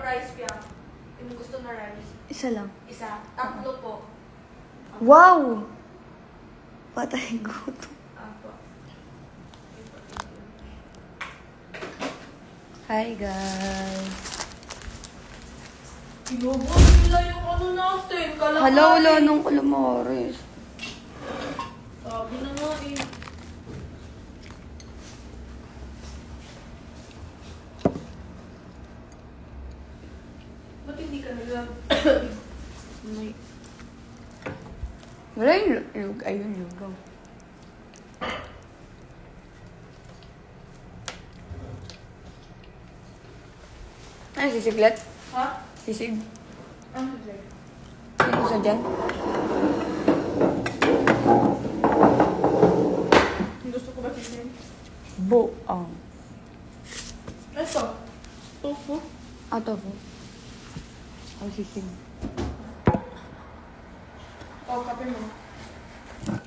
rice piya. Yung gusto na rice. Isa lang. Isa. Tatlo po. Wow! Patay gutom. Apo. Hi guys. Inubos nila yung ano natin. Kalakain. Hala, wala nung calamares. Sabi na nga eh. Ba't hindi ka nila? May... Wala yung lug. Ayun, lugaw. Ano, sisiglet? Ha? Sisig. Ano sir? Sino isa dyan? Gusto ko ba sisig? Buang. Ito. Tofu. Tofu. Ang sisig. O, kape mo.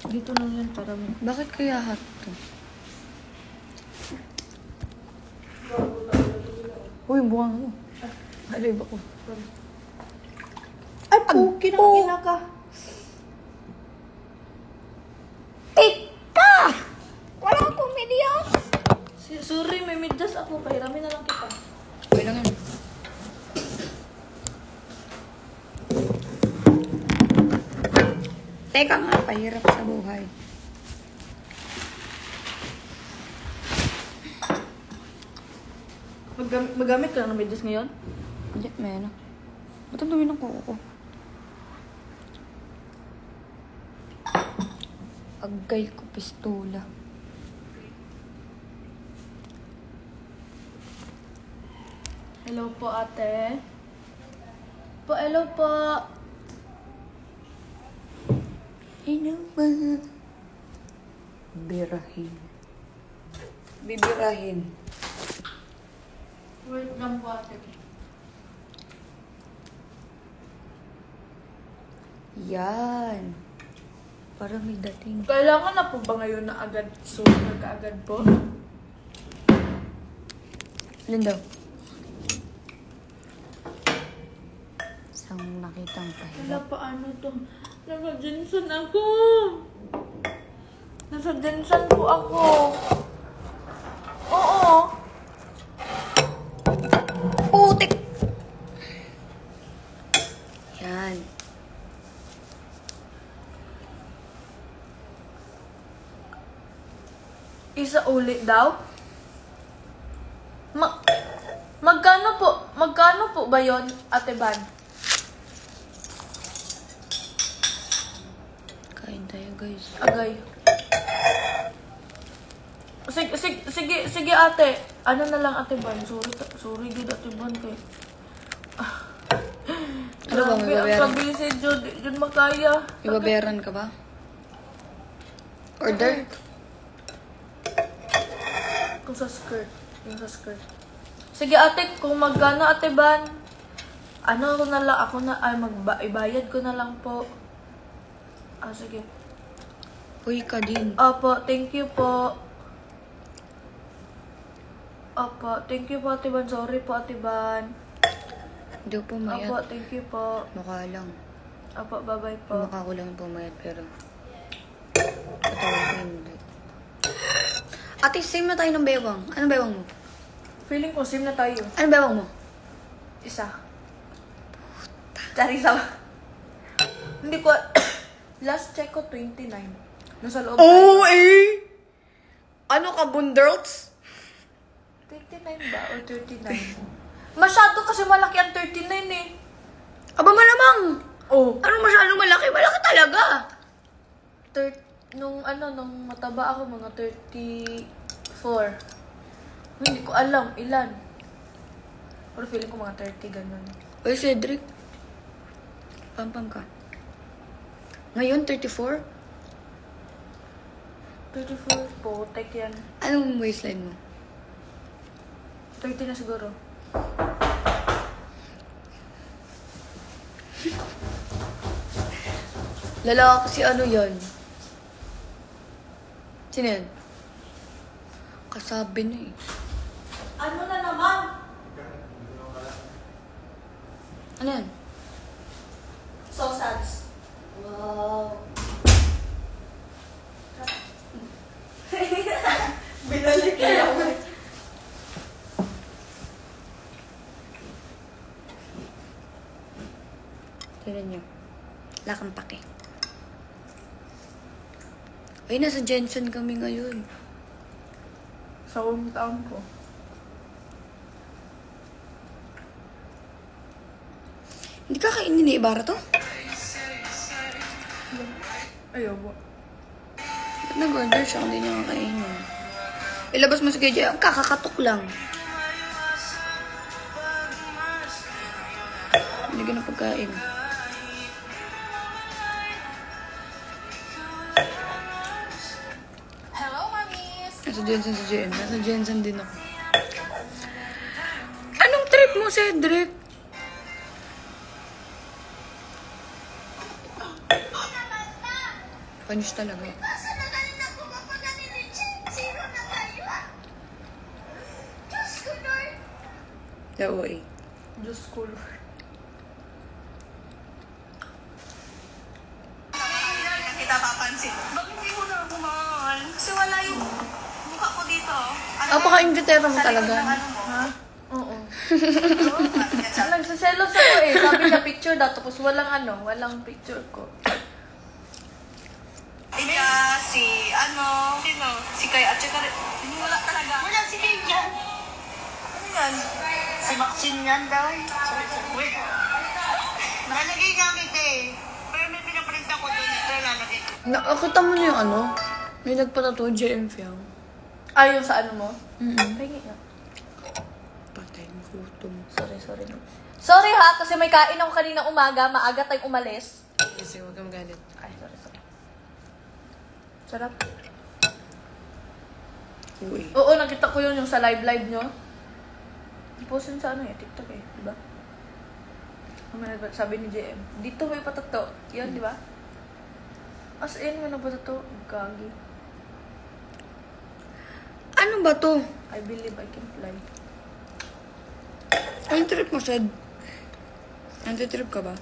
Dito lang yan para mo. Bakit kaya hot to? Uy, buwang mo. Alay ba ko? Ay, puki ng ina ka. Tika! Wala akong media. Sorry, may middas ako. Pahiramin na lang kita. Okay lang yan. Teka nga, pahirap sa buhay. Magamit ka lang ng middas ngayon? Hindi, may ano. Ba't ang dumi ng kuko ko? Agay ko pistola. Hello po, ate. Hello po. Hello ba? Birahin. Bibirahin. Wait lang po, ate. Yan. Parang may dating. Kailangan na po ba ngayon na agad? So, nagkaagad po? Alin daw? Isang nakitang Wala pahirap. pa ano to. Nasa Jensen ako. Nasa Jensen po ako. Oo. Putik! Yan. Isa ulit daw? Magkano po ba yon, Ate Van? Kain tayo, guys. Agay. Sige ate. Ano na lang Ate Van? Sorry good Ate Van kay. Ano ba, may babayaran? Ang kabisi Jud makaya. May babayaran ka ba? Order? Kung sa skirt. Yung sa skirt. Sige ate, kung magkano Ate Van, ano ko na lang, ibayad ko na lang po. Sige. Uy ka din. Opo, thank you po. Opo, thank you po Ate Van. Sorry po Ate Van. Hindi ko pumayat. Opo, thank you po. Mukha lang. Opo, bye-bye po. Mukha ko lang pumayat pero katawan ko hindi. Ate, same na tayo ng bewang. Anong bewang mo? Feeling ko, same na tayo. Anong bewang mo? Isa. Charisa. Hindi ko, last check ko, 29. Nasa loob Oh, eh! Ano ka, bundurls? 29 ba? O 39? Masyado kasi malaki ang 39 eh. Aba malamang! Oh. Ano masyadong malaki? Malaki talaga! Nung mataba ako, mga 34. Hindi ko alam, ilan. Pero feeling ko mga 30, ganun. Uy, Cedric. Pampam ka. Ngayon, 34? 34 po, tek yan. Anong waistline mo? 30 na siguro. Lalaki si ano yan? Sino yan? Kasabi na eh. Ano na naman? Ano yan? Sausage. Wow. Binalik na ako. Tignan nyo. Wala kang pake. Ay, nasa Jensen kami ngayon. Sa hometown ko. Hindi ka kainin ni Ibarra to? Ayaw mo. Ba't nag-order siya? Hindi niya kakainin. Ilabas mo sa kaya kakakatok lang. Hindi ka na pagkain. Hello, mamis! Nasa Jensen si JM. Nasa Jensen din ako. Anong trip mo, Cedric? Panis talaga. Kasi magaling na pumapagaling ni Jim. Zero na tayo. Diyos ko, Lord. Daw eh. Diyos ko. Kita papansin. Bakit hindi mo na ako mahal? Kasi wala yung mukha ko dito. Napaka-invitero mo talaga. Ha? Oo. Nagsaselos ako eh. Sabi niya picture daw, tapos walang picture ko. Ika, si Kay at saka wala talaga. Wala si Dave yan. Ano yan? Si Maxine yan daw. Wait. Nalagay namin eh. Pero may pinapalintan ko doon. Ito lalagay ko. Nakakita mo niyo yung ano? May nagpatato, JM Fiang. Ayaw sa ano mo? Mm-mm. Pahingi nga. Patay, gutom. Sorry. Sorry ha, kasi may kain ako kanina umaga, maaga tayong umalis. Kasi huwag kang magalit. Ay, sorry. Sarap. Uy. Oo, nakita ko yun yung sa live nyo. I-post yun sa TikTok eh, di ba? Sabi ni JM, dito may patato. Yan, di ba? As in, may nagpatato. Gagi. Ano ba to? I believe I can fly. Anong trip mo, Shed? Anti-trip ka ba?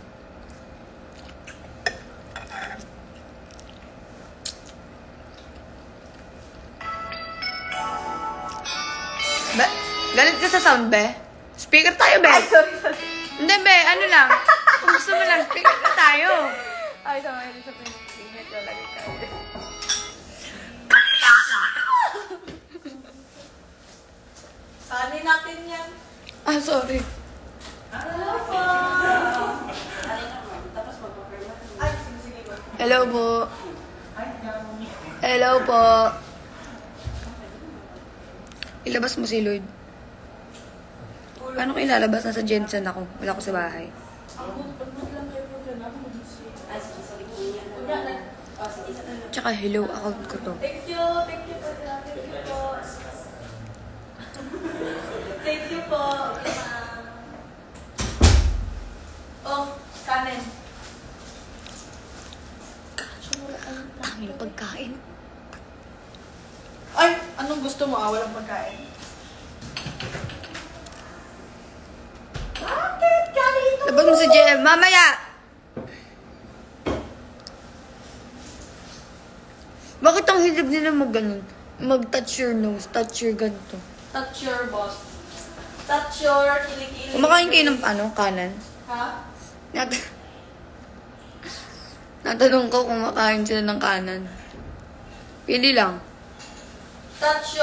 Be? Galit ka sa sound, be? Speaker tayo, be? Ay, sorry. Hindi, be. Ano lang? Kung gusto mo lang, speaker ka tayo. Ay, sama yun sa pinag-ingat ko lagi tayo. Kanin natin yan. Ah, sorry. Hello po. Hello po. Ilabas mo si Lloyd. Paano ko ilalabas? Nasa Jensen ako. Wala ko sa bahay. Tsaka hello account ko to. Thank you po. Thank you po. Oh, kanin. Tanging pagkain. Ay, anong gusto mo? Walang pagkain. Bakit kanina? Labas mo si JM. Mamaya! Bakit ang hilig nila mag-ganun? Mag-touch your nose, touch your ganito. Touch your boss. Touch your kilikili. Kumakain kayo ng kanan? Ha? Natanong ko kung makain sila ng kanan. Pili lang. Touch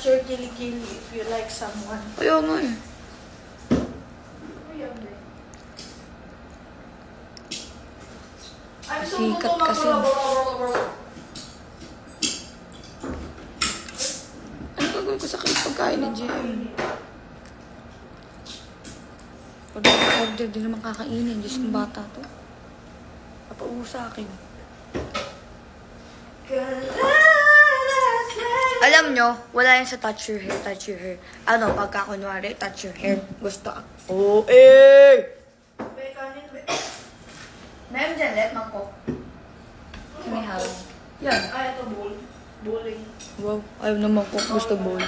your kilikili if you like someone. Ayaw nga eh. Sikat kasi. Ano gagawin ko sa pagkain ni JM? Order din naman kakainin. Diyos kong bata to. Napauho sa akin. Alam nyo, wala yan sa touch your hair, touch your hair. Ano, pagka kunwari, touch your hair. Gusto ako. Oh, eh! Ma'am Janet, mangkok. May hawak. Yan. Ay, ito bowl. Bowling. Wow, ayaw na mangkok. Gusto bowl.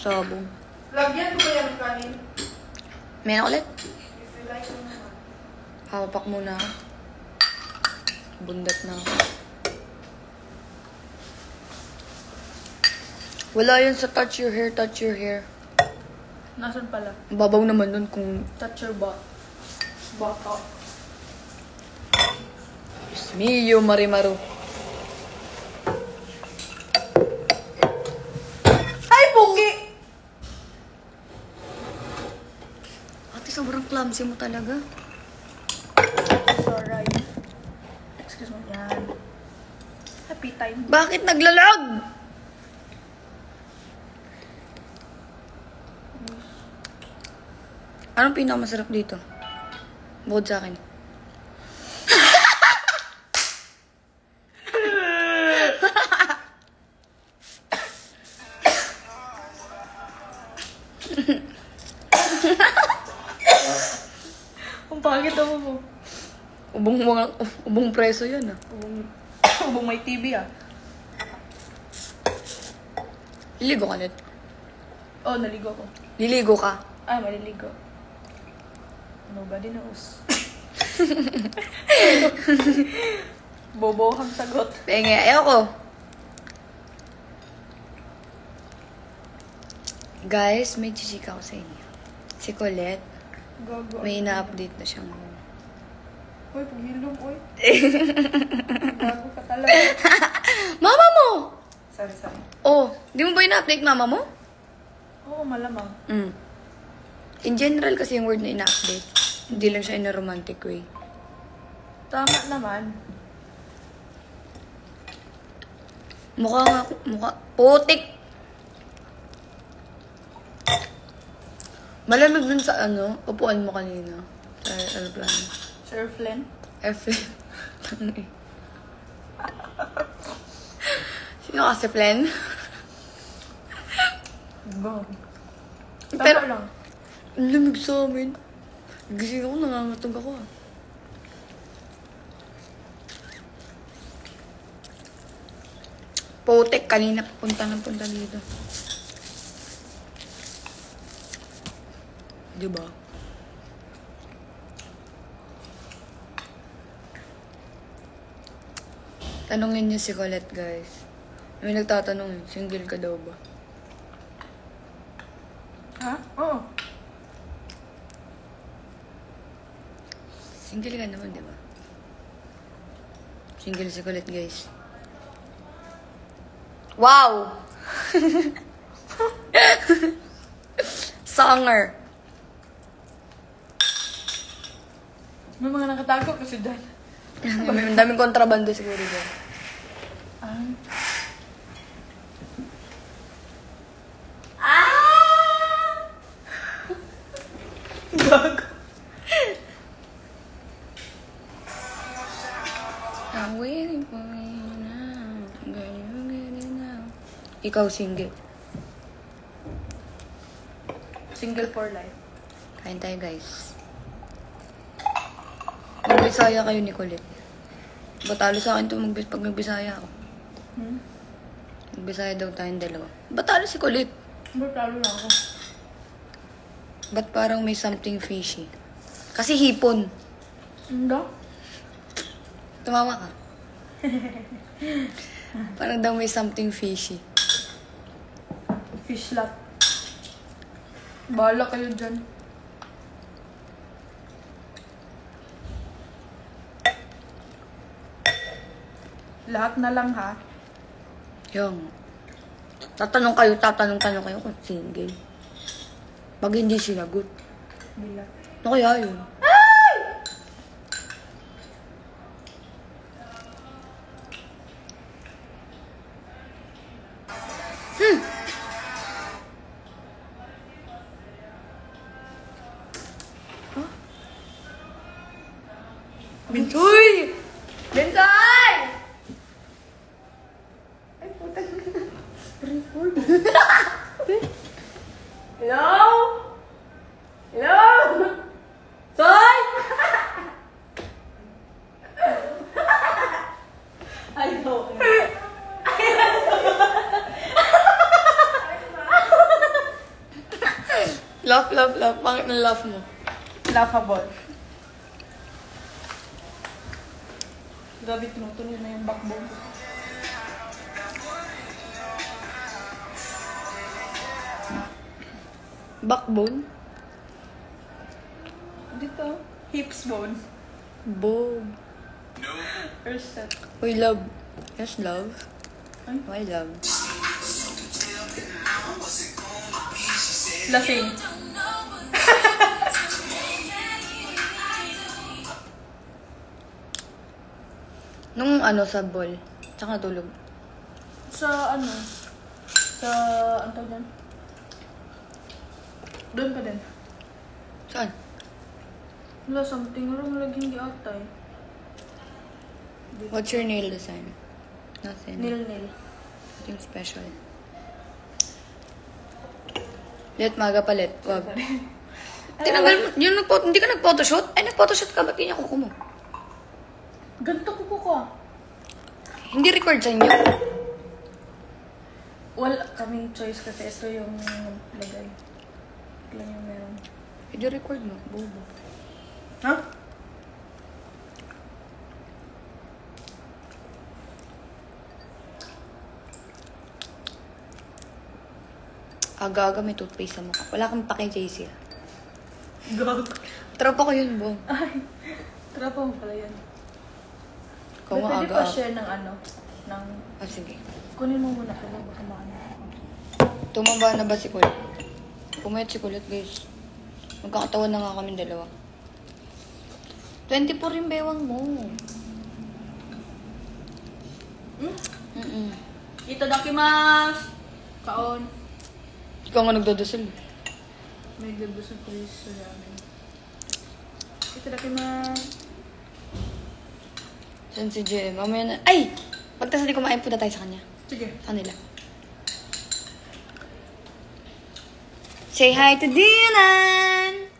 Sabong. Lagyan ko ba yan ng kanin? Meron ulit? Hawapak muna ako. Bundat na ako. Wala yun sa touch your hair, touch your hair. Nasaan pala? Babaw naman nun kung... Touch your butt. Baka. Diyos mio, Marimaru. Ay, Pugi! Ate, sobrang clumsy mo talaga. Sorry. Excuse me. Yan. Happy time. Bakit naglalag? Anong pinakamasarap dito? Bukod sa akin. Ang pangit ako mo. Ubong preso yan ah. Ubong may TV ah. Liligo ka net. Oh, naligo ko. Liligo ka. Ay, maliligo. Nobody knows. Bobohang sagot. Penge, ayoko. Guys, may chichika ko sa inyo. Si Colette, Gago. may ina-update na siya ngayon. Uy, paghilom, uy. Gago ka talaga. Mama mo! Sorry. Oh, di mo ba ina-update mama mo? Oo, malamang. In general kasi yung word na ina-update. Hindi lang siya in a romantic way. Tama naman. Mukha. Putik! Malamig dun sa upuan mo kanina. Sa aeroplano. Sir Flynn? Airplane. Sino kasi Flen? Bang. Pero- Tama lang. Ang lamig sa amin. Gising ako, nangangatog ako ah. Putik, kanina punta dito. Diba? Tanungin niyo si Colette, guys. May nagtatanong, single ka daw ba? Ha? Oo. Single ka naman, di ba? Single si Colette, guys. Wow! Songer. May mga nakatago kasi dyan. May daming kontrabando siguro dyan. Gago. I'm waiting for you now. Girl, you get it now. Ikaw single. Single for life. Kain tayo, guys. Magbisaya kayo ni Colette. Batalo sa akin pag magbisaya ako. Magbisaya daw tayong dalawa. Batalo si Colette. Talo na ako. Ba't parang may something fishy? Kasi hipon. Hindi? Tumawa ka. Parang daw may something fishy. Fish lot. Bahala kayo dyan. Lahat na lang ha. Yung, tatanong kayo kung single. Pag hindi sinagot. Bila. Ano kaya yun? Bintoy! Bintoy! Ay, putang. Record. Hello? Hello? Soy! I know. Laugh. Pangit na laugh mo. Laughable. Grabe, tinutuloy na yung backbone ko. Backbone? Dito, hips bone. Bone. Or set. Uy, love. Yes, love. Ay? Why love? Lasing. Nung ano, sa ball. Tsaka tulog. Sa ano? Sa, ano tawag yan? Doon pa din. Saan? Wala, something wrong. Laging di atay. What's your nail design? Nothing. Nil-nil. Nothing special. Let maga palit. Wag. Tinanggal mo. Hindi ka nag-photoshoot? Ay, nag-photoshoot ka. Ba't ganyan kuko mo? Ganito ko ko. Hindi record sa inyo. Wala kaming choice kasi ito yung lagay. Ito lang yung meron. Hindi record mo. Bobo. Ha? Aga-aga may toothpaste sa mukha. Wala kang pake, JC. Gag. Tropa ko yun, Bo. Ay, trapa mo pala yan. Ikaw nga Pwede pa aga-aga. share ng ano, ng... Ah, sige. Kunin mo muna pala, baka maano. Tumaba na ba si Kulit? Pumayat si Kulit, guys. Magkakatawan na nga kami dalawa. 24 yung bewang mo. Mm-mm. Itadakimasu! Kaon. Ikaw nga nagdadasal. May ganda sa police sa ramen. Itadakimasu! Saan si JM? Mamaya na... Ay! Pagtas di kumain, punta tayo sa kanya. Sige. Sa kanila. Say hi to Dylan!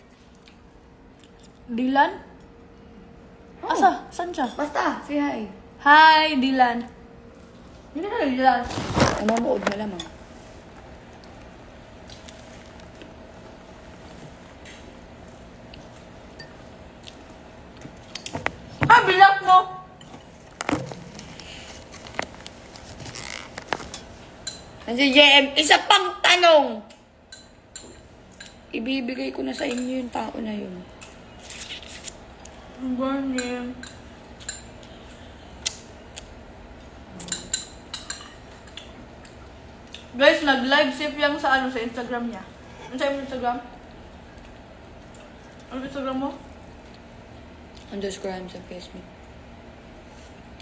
Dylan? Asa? Saan siya? Basta, say hi. Hi, Dylan. Hindi na Dylan. Nanonood na lamang. Ah, bilak mo! Nandiyan, JM, isa pang tanong! Ibibigay ko na sa inyo yung tao na yun. Ang ganyan. Guys, nag-live save yang sa ano, sa Instagram niya. Ano sa Instagram? Ano Instagram mo? Underscore I'm Sophia Smith.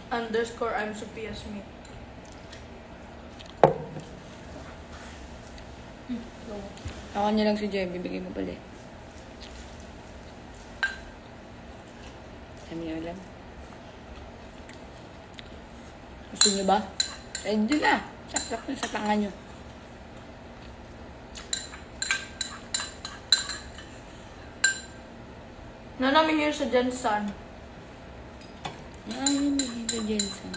_ I'm Sophia Smith. Ako niya lang si JM, bibigay mo pala eh. Sabi niyo alam. Gusto niyo ba? Ready na. Saklak na sa tangan niyo. Nanami here sa Jensen. Ay, hindi ka Jensen.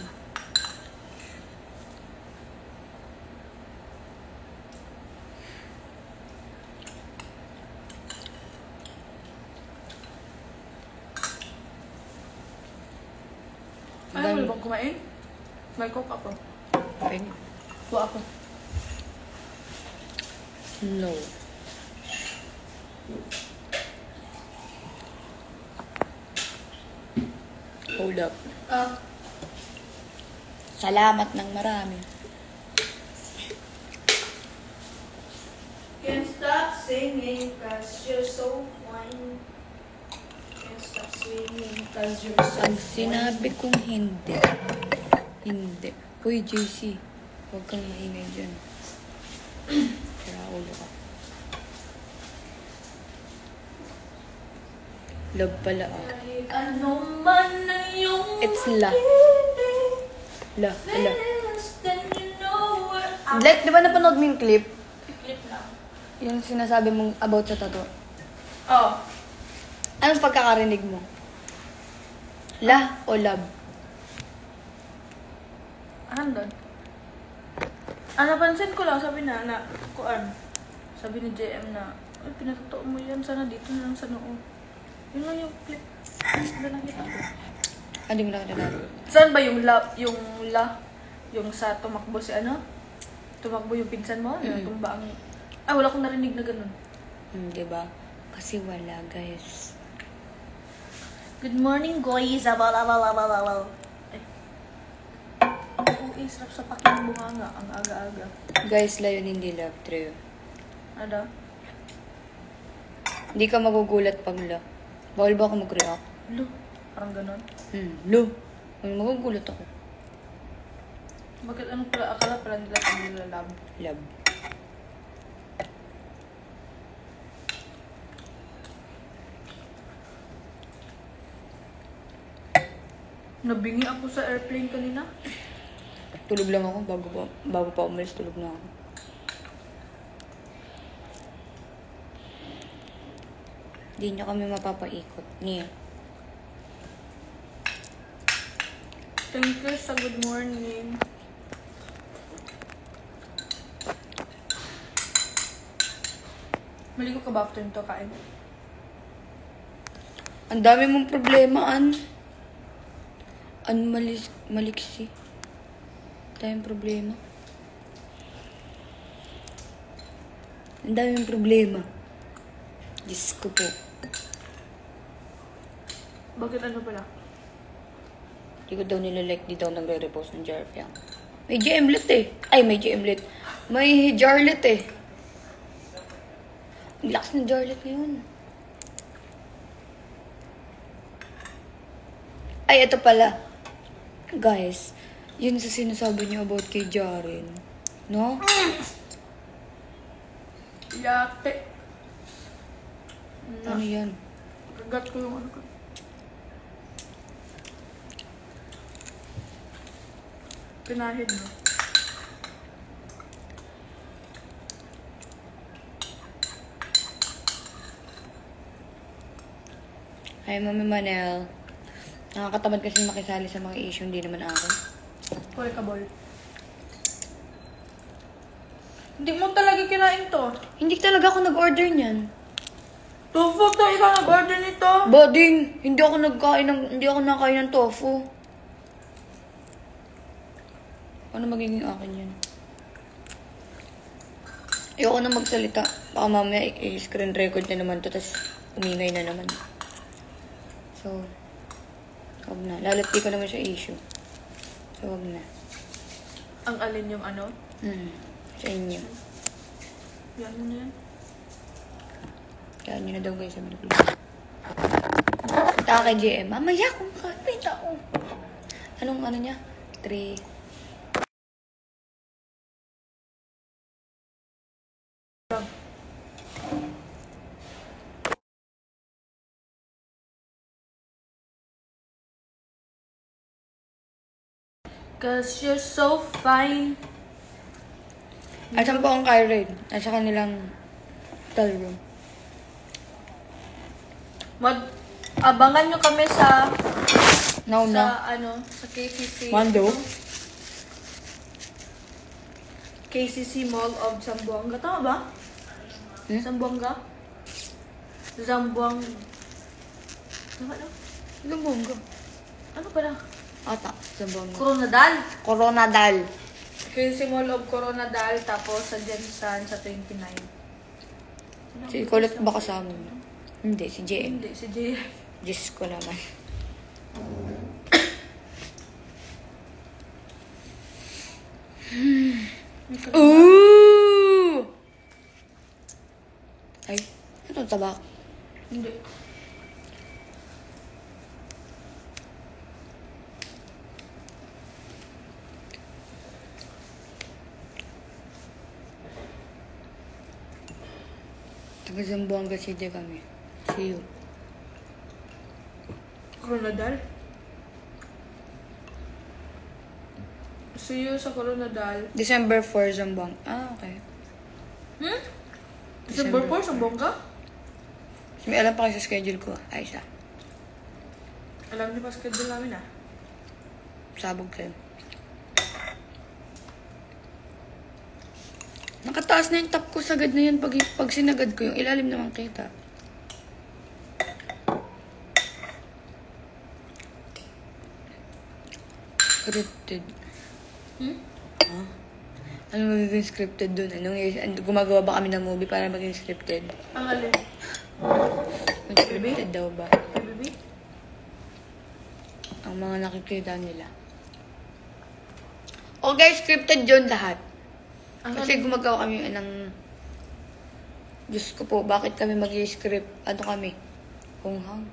Ay, wala bang kumain? May coke ako. Peng. Kuha ako. No. Hold up. Salamat ng marami. Can't stop singing cause you're so fine. Can't stop swinging cause you're so Pag sinabi kong hindi, hindi. Uy, JC, huwag kang maingay dyan. Kaya ulo ka. Love pala ah. Kahit ano man ang iyong It's la. La, la. feelings, then you know where I'm Di ba napanood mo yung clip? clip lang. Yung sinasabi mong about sa tattoo. Oh. Anong pagkakarinig mo? La o love? Ano doon? Napansin ko lang, sabi na, kuan. Sabi ni JM na, ay, pinatotoo mo yan, sana dito na lang sa noo. Yun lang yung clip. Ano lang kita ko? Hindi mo nakilala. Saan ba yung yung sa tumakbo si ano? Tumakbo yung pinsan mo? Tumba ang... Ah, wala akong narinig na ganun. Diba? Kasi wala, guys. Good morning, guys. Ay. Oo, sarap sa paking bunganga. Ang aga-aga. Guys, layon hindi love true. Ano? Hindi ka magugulat pag la. Bawal ba ako mag-react? Lo, parang ganun. Lo. Magugulat ako. Bakit anong pala, akala pala nila pag nilalab? Love. Nabingi ako sa airplane kanina. Tulog lang ako bago pa umalis, tulog na ako. Hindi niya kami mapapaikot. Niya. Thank you sa good morning. Maligo ka ba after nito kain? Ang dami mong problema, maliksi. Tayong problema. Ang dami mong problema. Diyos ko po. Bakit ano pala? Hindi ko daw nilalike, di daw nagre-repost ng Jarpiang. May GMlet eh. Ay, may GMlet. May Jarlet eh. Ang lakas ng Jarlet ngayon. Ay, ito pala. Guys, yun sa sinasabi niyo about kay Jaren. No? Yate. Ano yan? Kagat ko yung ano ko. Pinahid mo. Hi, Mami Manel. Nakakatamad kasi makisali sa mga issue, hindi naman ako. Kore ka, bol. Hindi mo talaga kinain to. Hindi talaga ako nag-order niyan. Tofu to, ikaw nag-order nito. Bading, hindi ako nakain ng tofu. Ano magiging akin yan? Ayoko na magsalita. Baka mamaya i-screen record na naman to, tapos umingay na naman. So, wag na. Lalati ko naman siya issue. So, wag na. Ang alin yung ano? Sa inyo. Yan mo na yan. Kaya nyo na daw guys, sabi ko. Punta kay JM. Mamaya kung may tao. Anong ano niya? 3. Cause you're so fine. At saan po ang Kyrene? Nasa kanilang hotel room. Abangan nyo kami sa Nauna. sa KCC. Mando? KCC Mall of Zamboanga. Tama ba? Zamboanga? Zamboanga. Tama daw? Zamboanga. Ano pala? Ata, Zamboanga. Coronadal. Coronadal. KCC Mall of Coronadal. Tapos sa Jensan sa 29. Si Colette ba kasama mo? Hindi, si JM. Hindi, si Jay. Diyos ko naman. Ooh! Ay, ito tabak. Hindi. Taga Zamboanga City kami. See you. Coronadal? See you sa Coronadal. December 4, Zamboanga. Ah, okay. December 4, Zamboanga? May alam pa kayo sa schedule ko. Ay, isa. Alam niyo pa schedule namin Sabog kayo. Nakataas na yung top ko sagad na yan. Pag sinagad ko yung ilalim naman kita. Scripted. Hmm? Ha? Ano magiging scripted dun? Gumagawa ba kami ng movie para maging scripted? Ang alin? Scripted daw ba? Baby? Ang mga nakikita nila. O guys, scripted yun lahat. Ang Kasi gumagawa kami ng... Diyos ko po, bakit kami mag-script? Ano kami? Hunghang.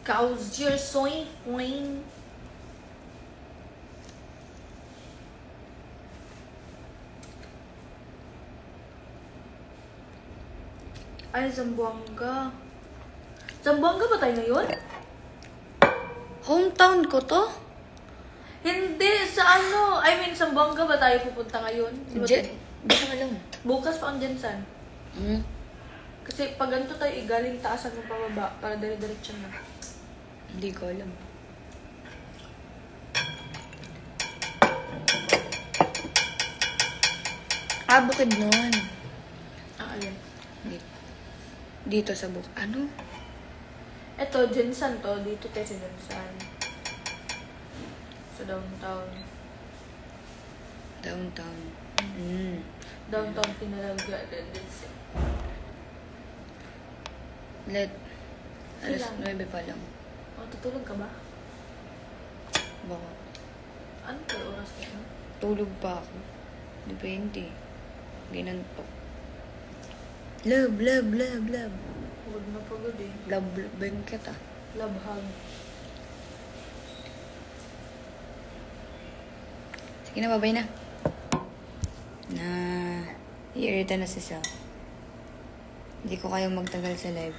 Cause you're so inflamed. Ay, Zamboanga. Zamboanga ba tayo ngayon? Hometown ko to? Hindi, sa ano? I mean, Zamboanga ba tayo pupunta ngayon? Di ba Di ko alam. bukas pa ang Jensan. Hmm? Kasi pag ganito tayo, galing taas hanggang pababa para dire-diretso na. Hindi ko alam. Bukid nun. Alin? Dito sa Ano? Eto, Jensan to. Dito tayo sa Jensan. Sa downtown. Downtown. Downtown Tinalaga. Jensan. Alas Kailan? 9 pa lang. Oh, tutulog ka ba? Baka. Ano pa oras na? Tulog pa ako. Depende. Ginantok. Love, love, love, love. Huwag na pagod eh. Love, bang kita. Love hug. Sige na, babay na. I-irita na si Sal. Hindi ko kayang magtagal sa live.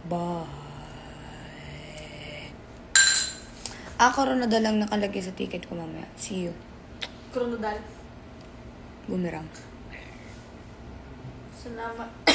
Bye. Coronadal lang nakalagay sa ticket ko mamaya. See you. Kronodal. Bumerang. Salamat.